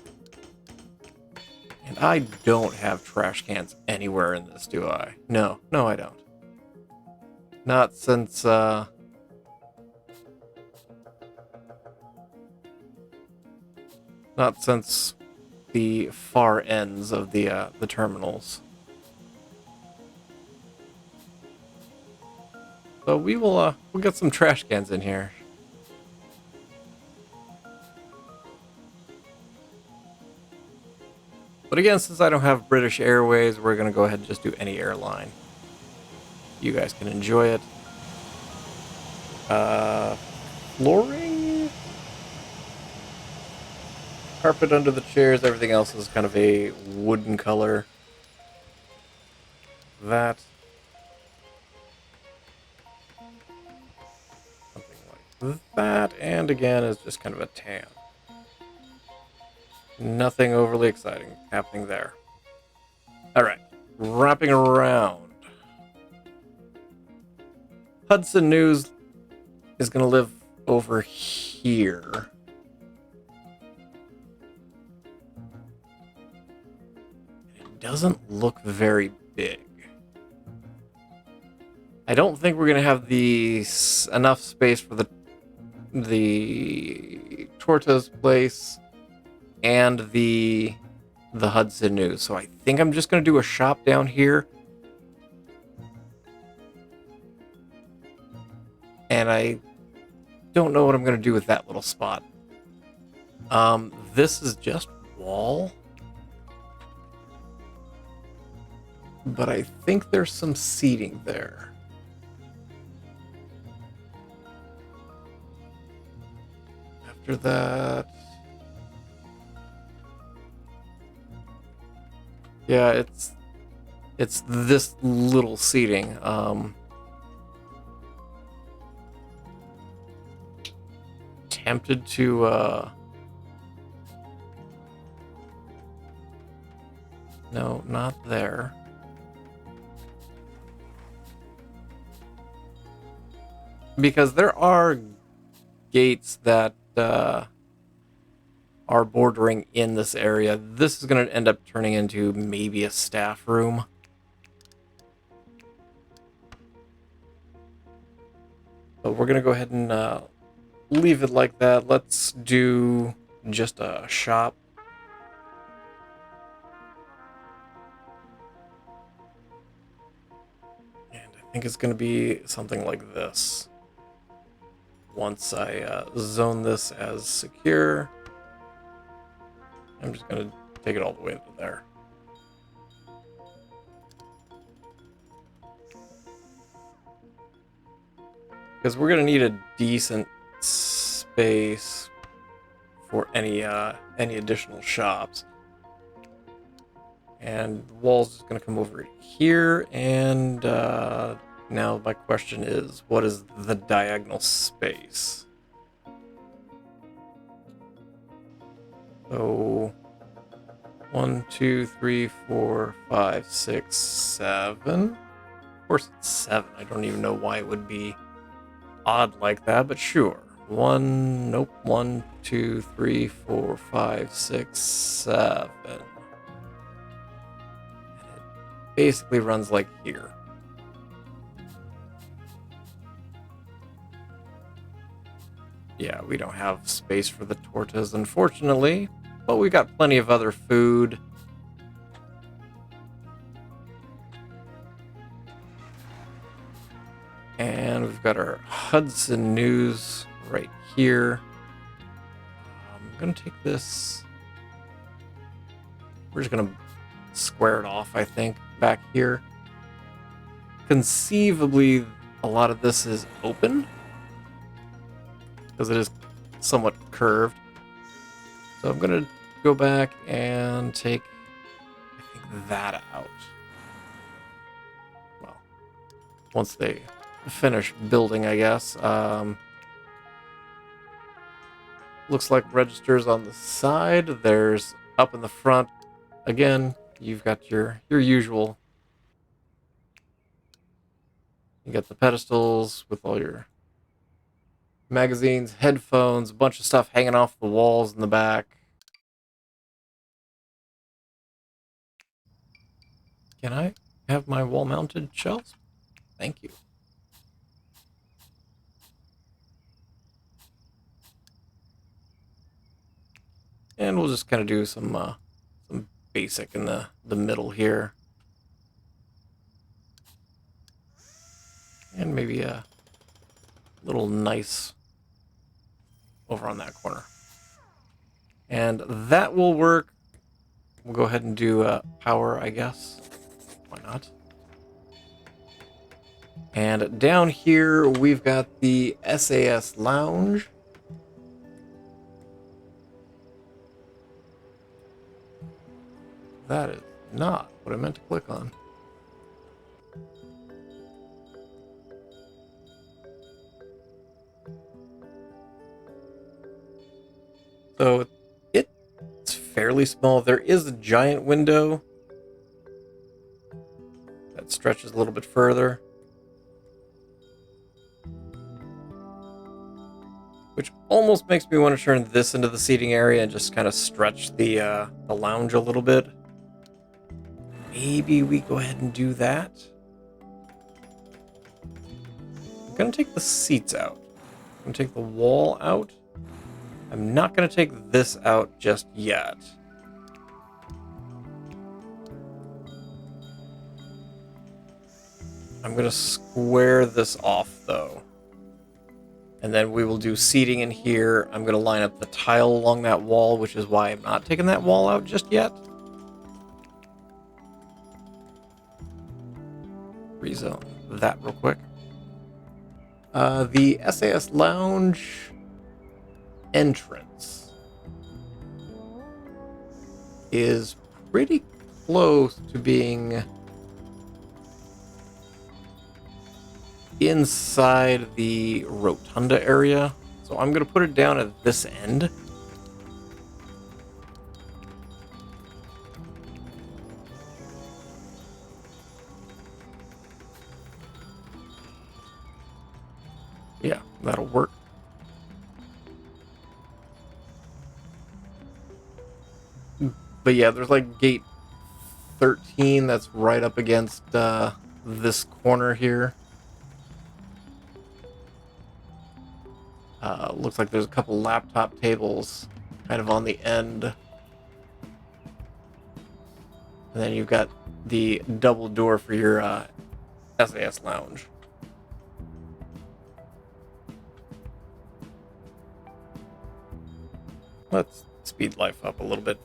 And I don't have trash cans anywhere in this, do I? No, I don't. Not since the far ends of the terminals. So we'll get some trash cans in here. But again, since I don't have British Airways, we're gonna go ahead and just do any airline. You guys can enjoy it. Flooring? Carpet under the chairs, everything else is kind of a wooden color. That. Something like that, and again is just kind of a tan. Nothing overly exciting happening there. Alright, wrapping around. Hudson News is going to live over here. It doesn't look very big. I don't think we're going to have enough space for the Torta's place and the Hudson News. So I think I'm just going to do a shop down here. And I don't know what I'm going to do with that little spot. This is just wall. But I think there's some seating there. After that... yeah, it's this little seating. Tempted to No, not there. Because there are gates that are bordering in this area. This is going to end up turning into maybe a staff room. But we're going to go ahead and leave it like that. Let's do just a shop. And I think it's going to be something like this. Once I zone this as secure, I'm just going to take it all the way to there. Because we're going to need a decent space for any additional shops. And the wall's just going to come over here, and now my question is, what is the diagonal space? So 1, 2, 3, 4, 5, 6, 7. Of course it's 7. I don't even know why it would be odd like that, but sure. 1, 2, 3, 4, 5, 6, 7. And it basically runs like here. Yeah, we don't have space for the tortas, unfortunately, but we got plenty of other food. And we've got our Hudson News right here. I'm going to take this. We're just going to square it off, I think, back here. Conceivably, a lot of this is open, because it is somewhat curved. So I'm going to go back and take, I think, that out. Well, once they finish building, I guess. Looks like registers on the side. There's up in the front. Again, you've got your usual. You got the pedestals with all your magazines, headphones, a bunch of stuff hanging off the walls in the back. Can I have my wall-mounted shelves? Thank you. And we'll just kind of do some basic in the middle here. And maybe a little nice over on that corner. And that will work. We'll go ahead and do power, I guess. Why not? And down here, we've got the SAS Lounge. That is not what I meant to click on. So it's fairly small. There is a giant window that stretches a little bit further, which almost makes me want to turn this into the seating area and just kind of stretch the lounge a little bit. Maybe we go ahead and do that. I'm going to take the seats out. I'm going to take the wall out. I'm not going to take this out just yet. I'm going to square this off, though. And then we will do seating in here. I'm going to line up the tile along that wall, which is why I'm not taking that wall out just yet. Rezone that real quick. The SAS Lounge entrance is pretty close to being inside the rotunda area. So I'm going to put it down at this end. Yeah, that'll work. But yeah, there's like gate 13 that's right up against this corner here. Looks like there's a couple laptop tables kind of on the end. And then you've got the double door for your SAS lounge. Let's speed life up a little bit.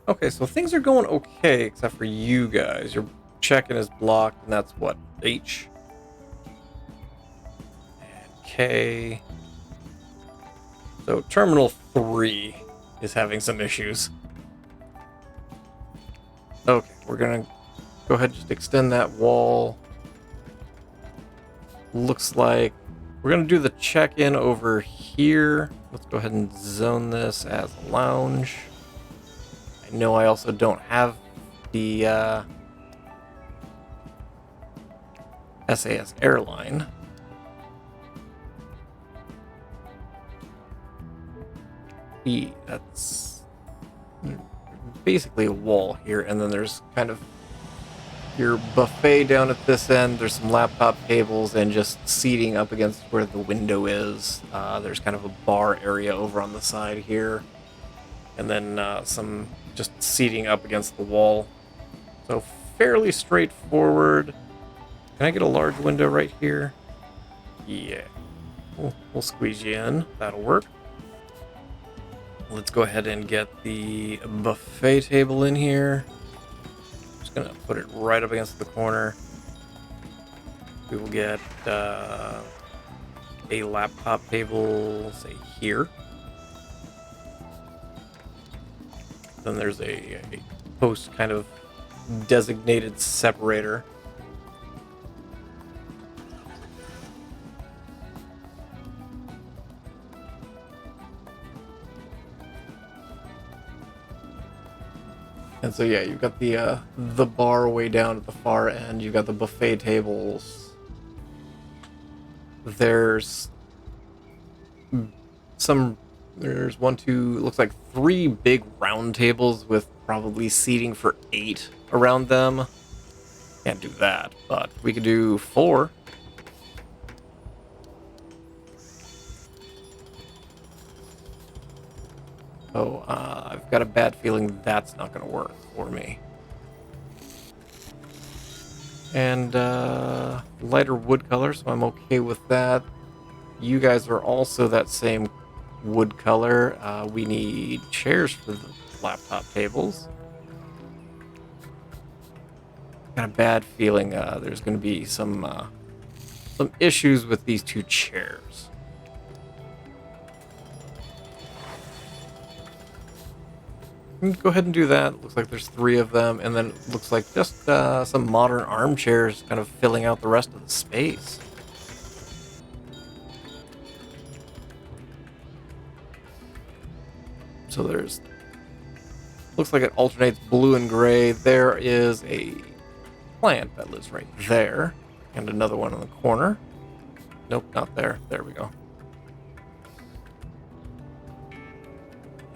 Okay, so things are going okay, except for you guys. Your check-in is blocked, and that's what? H? And K. So Terminal 3 is having some issues. Okay, we're gonna go ahead and just extend that wall. Looks like we're gonna do the check-in over here. Let's go ahead and zone this as a lounge. I know I also don't have the SAS airline. That's basically a wall here, and then there's kind of your buffet down at this end. There's some laptop tables and just seating up against where the window is. There's kind of a bar area over on the side here, and then some just seating up against the wall. So fairly straightforward. Can I get a large window right here? Yeah. We'll squeeze you in. That'll work. Let's go ahead and get the buffet table in here. Just gonna put it right up against the corner. We will get a laptop table, say here. Then there's a post kind of designated separator. And so yeah, you've got the bar way down at the far end. You've got the buffet tables. There's one, two, looks like 3 big round tables with probably seating for 8 around them. Can't do that, but we could do 4. Oh, I've got a bad feeling that's not going to work for me. And lighter wood color, so I'm okay with that. You guys are also that same wood color. We need chairs for the laptop tables. Got a bad feeling there's going to be some issues with these 2 chairs. Go ahead and do that. Looks like there's 3 of them, and then it looks like just some modern armchairs kind of filling out the rest of the space. So there's, looks like it alternates blue and gray. There is a plant that lives right there, and another one in the corner. Nope, not there. There we go.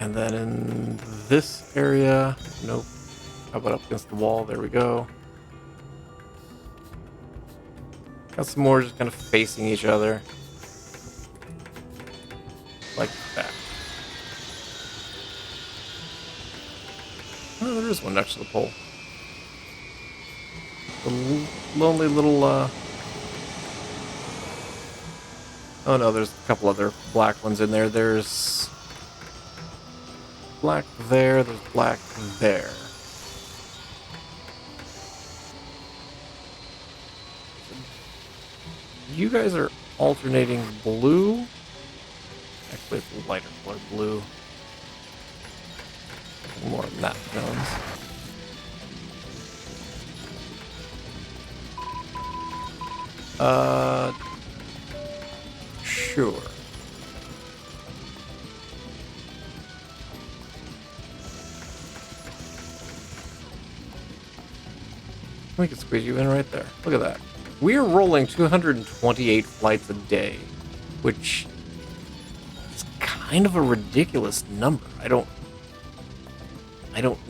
And then in this area, nope. How about up against the wall? There we go. Got some more just kind of facing each other. Like that. Oh, there is one next to the pole. The lonely little, Oh no, there's a couple other black ones in there. There's black there, there's black there. You guys are alternating blue. Actually, it's a lighter color blue. More than that, Jones. Sure. We can squeeze you in right there. Look at that. We are rolling 228 flights a day, which is kind of a ridiculous number. I don't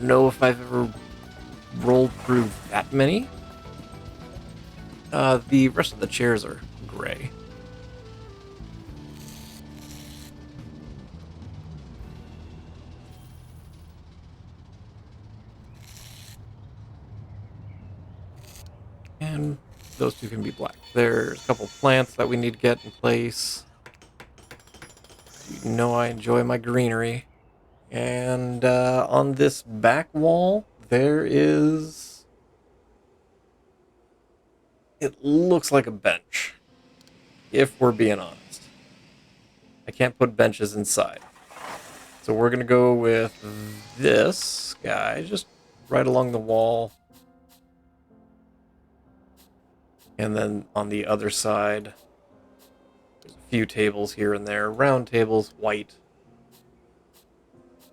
know if I've ever rolled through that many. The rest of the chairs are gray. And those two can be black. There's a couple plants that we need to get in place. You know I enjoy my greenery. And on this back wall, there is... It looks like a bench, if we're being honest. I can't put benches inside. So we're going to go with this guy, just right along the wall. And then on the other side, there's a few tables here and there. Round tables, white.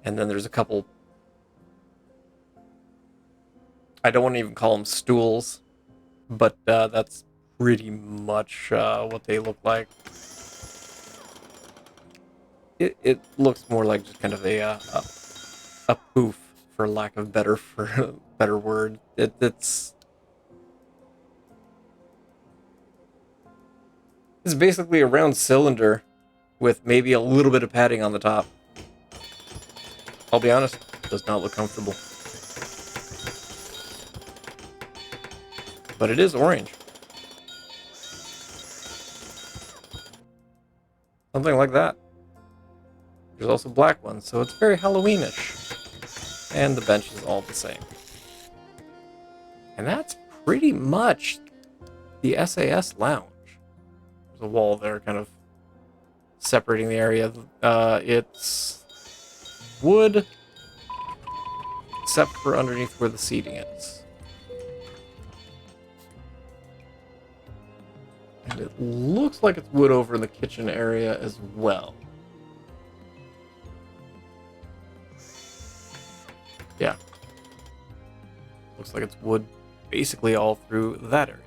And then there's a couple... I don't want to even call them stools, but that's pretty much what they look like. It looks more like just kind of a poof, for lack of better word. It's basically a round cylinder with maybe a little bit of padding on the top. I'll be honest, it does not look comfortable. But it is orange. Something like that. There's also black ones, so it's very Halloweenish. And the bench is all the same. And that's pretty much the SAS lounge. There's a wall there kind of separating the area. It's wood, except for underneath where the seating is. And it looks like it's wood over in the kitchen area as well. Yeah. Looks like it's wood basically all through that area.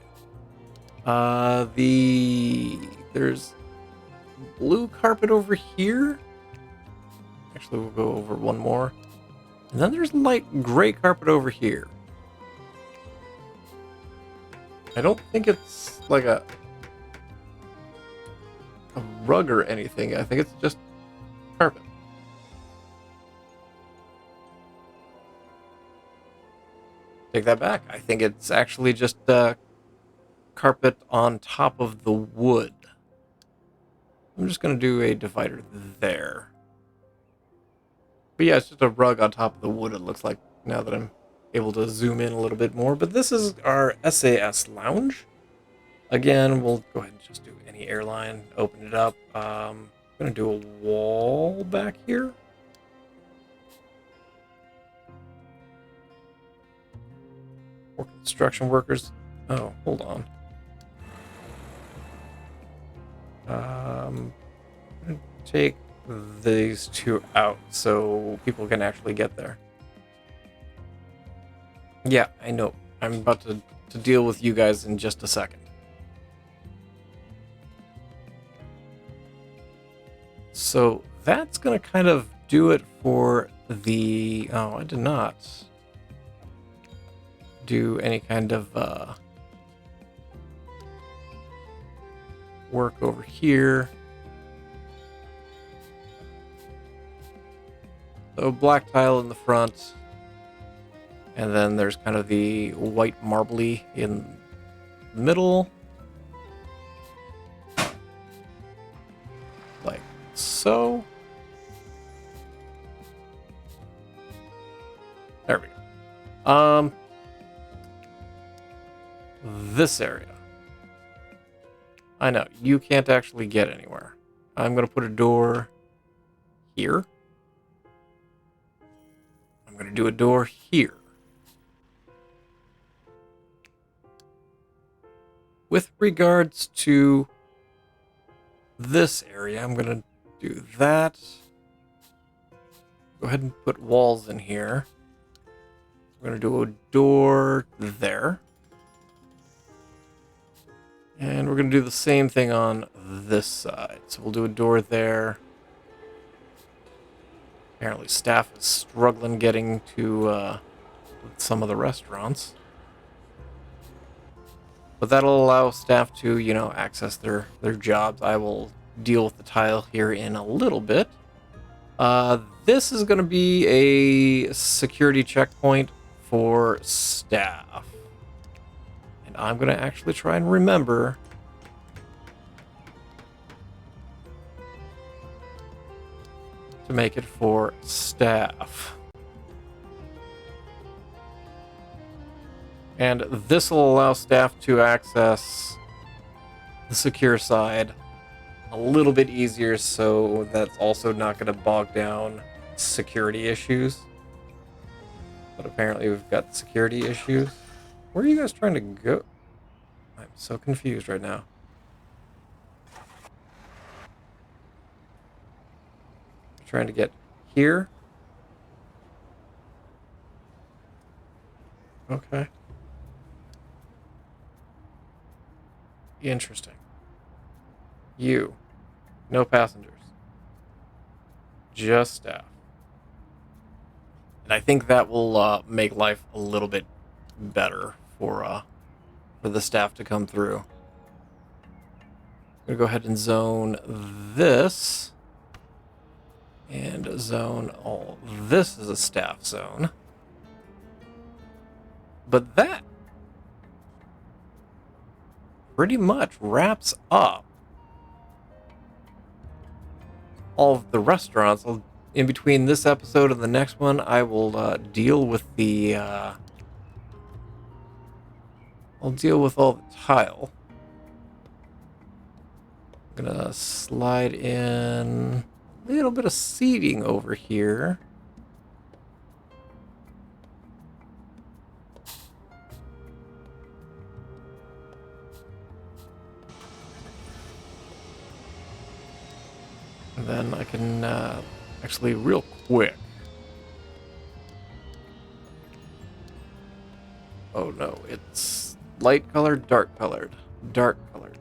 There's blue carpet over here. Actually, we'll go over one more. And then there's light gray carpet over here. I don't think it's like a rug or anything. I think it's just carpet. Take that back. I think it's actually just carpet on top of the wood. I'm just going to do a divider there. But yeah, it's just a rug on top of the wood, it looks like, now that I'm able to zoom in a little bit more. But this is our SAS lounge. Again, we'll go ahead and just do any airline, open it up. I'm going to do a wall back here. For construction workers. Oh, hold on. I'm going to take these two out so people can actually get there. Yeah, I know. I'm about to deal with you guys in just a second. So that's going to kind of do it for the... Oh, I did not do any kind of work over here. So black tile in the front. And then there's kind of the white marbly in the middle. Like so. There we go. This area. I know, you can't actually get anywhere. I'm going to put a door here. I'm going to do a door here. With regards to this area, I'm going to do that. Go ahead and put walls in here. I'm going to do a door there. And we're going to do the same thing on this side. So we'll do a door there. Apparently staff is struggling getting to some of the restaurants. But that'll allow staff to, you know, access their jobs. I will deal with the tile here in a little bit. This is going to be a security checkpoint for staff. And I'm going to actually try and remember to make it for staff. And this will allow staff to access the secure side a little bit easier, so that's also not going to bog down security issues. But apparently we've got security issues. Where are you guys trying to go? I'm so confused right now. Trying to get here. Okay. Interesting. You. No passengers. Just staff. And I think that will make life a little bit better for the staff to come through. I'm going to go ahead and zone this. And zone all this is a staff zone. But that pretty much wraps up all of the restaurants. In between this episode and the next one, I will deal with the I'll deal with all the tile. I'm gonna slide in a little bit of seating over here. And then I can actually real quick. Oh no, it's light colored, dark colored, dark colored.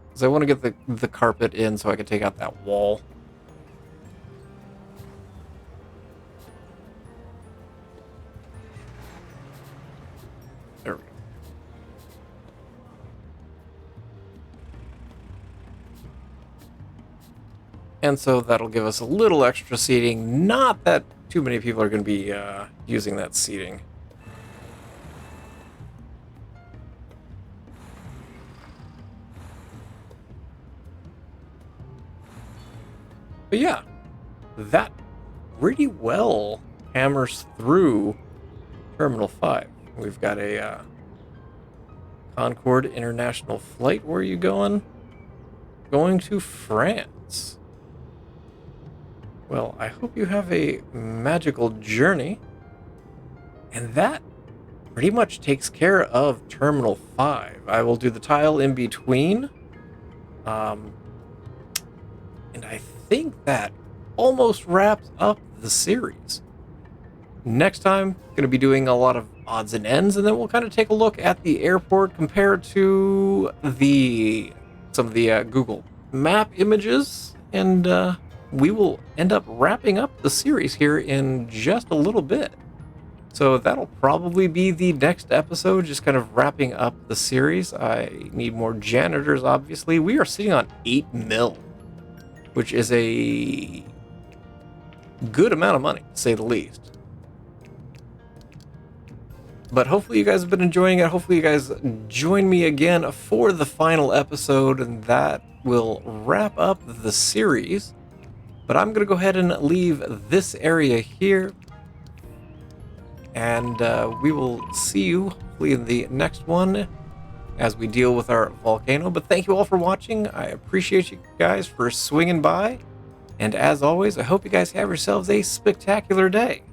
Because I want to get the carpet in so I can take out that wall. There we go. And so that'll give us a little extra seating. Not that too many people are going to be using that seating. But yeah, that pretty well hammers through Terminal 5. We've got a Concorde International flight. Where are you going? Going to France. Well, I hope you have a magical journey. And that pretty much takes care of Terminal 5. I will do the tile in between. And I think that almost wraps up the series. Next time, going to be doing a lot of odds and ends, and then we'll kind of take a look at the airport compared to some of the Google Map images, and we will end up wrapping up the series here in just a little bit. So that'll probably be the next episode, just kind of wrapping up the series. I need more janitors, obviously. We are sitting on 8 mil, which is a good amount of money, to say the least. But hopefully you guys have been enjoying it. Hopefully you guys join me again for the final episode, and that will wrap up the series. But I'm going to go ahead and leave this area here. And we will see you hopefully in the next one as we deal with our volcano. But thank you all for watching. I appreciate you guys for swinging by. And as always, I hope you guys have yourselves a spectacular day.